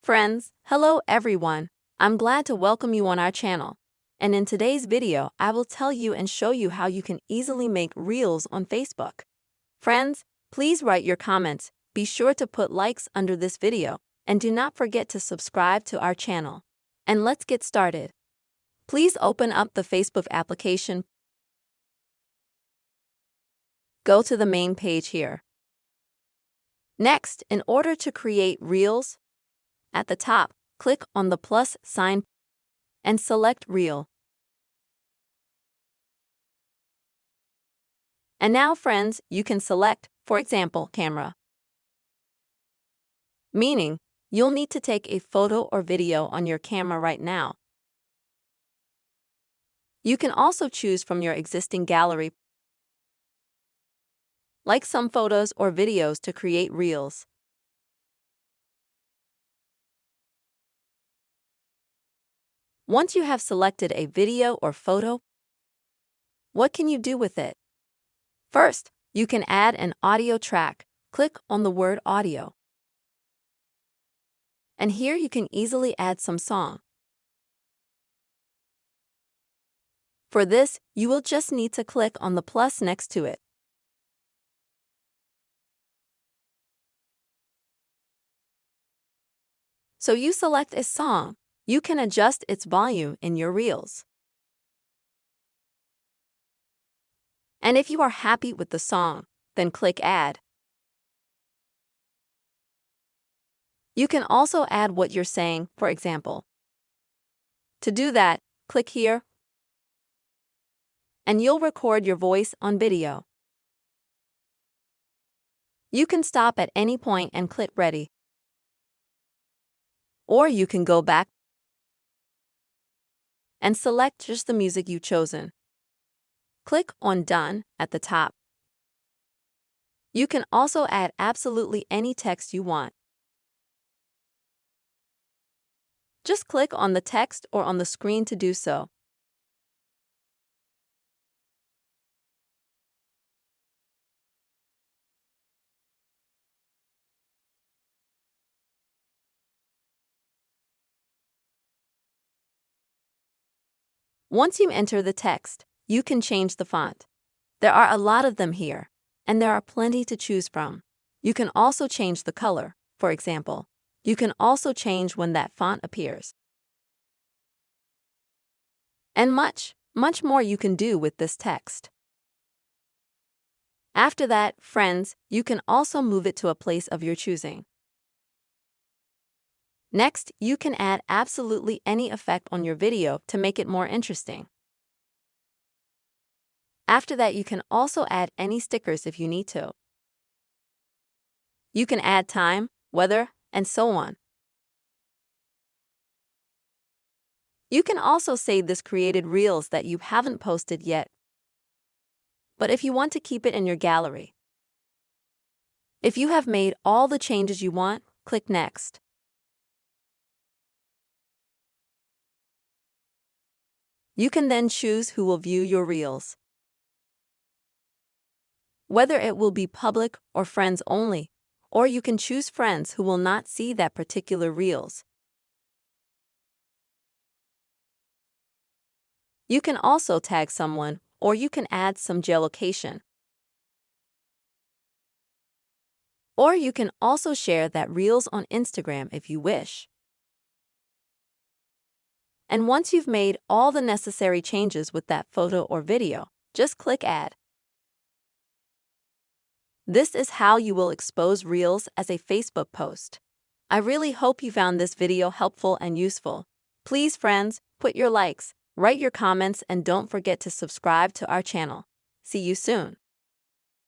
Friends, hello everyone. I'm glad to welcome you on our channel. And in today's video, I will tell you and show you how you can easily make Reels on Facebook. Friends, please write your comments, be sure to put likes under this video, and do not forget to subscribe to our channel. And let's get started. Please open up the Facebook application. Go to the main page here. Next, in order to create Reels, at the top, click on the plus sign and select Reel. And now, friends, you can select, for example, camera. Meaning, you'll need to take a photo or video on your camera right now. You can also choose from your existing gallery, like some photos or videos to create Reels. Once you have selected a video or photo, what can you do with it? First, you can add an audio track. Click on the word audio. And here you can easily add some song. For this, you will just need to click on the plus next to it. So you select a song. You can adjust its volume in your Reels. And if you are happy with the song, then click Add. You can also add what you're saying, for example. To do that, click here, and you'll record your voice on video. You can stop at any point and click Ready. Or you can go back and select just the music you've chosen. Click on Done at the top. You can also add absolutely any text you want. Just click on the text or on the screen to do so. Once you enter the text, you can change the font. There are a lot of them here, and there are plenty to choose from. You can also change the color, for example. You can also change when that font appears. And much more you can do with this text. After that, friends, you can also move it to a place of your choosing. Next, you can add absolutely any effect on your video to make it more interesting. After that, you can also add any stickers if you need to. You can add time, weather, and so on. You can also save this created Reels that you haven't posted yet. But if you want to keep it in your gallery. If you have made all the changes you want, click Next. You can then choose who will view your Reels. Whether it will be public or friends only, or you can choose friends who will not see that particular Reels. You can also tag someone, or you can add some geolocation. Or you can also share that Reels on Instagram if you wish. And once you've made all the necessary changes with that photo or video, just click Add. This is how you will expose Reels as a Facebook post. I really hope you found this video helpful and useful. Please, friends, put your likes, write your comments, and don't forget to subscribe to our channel. See you soon.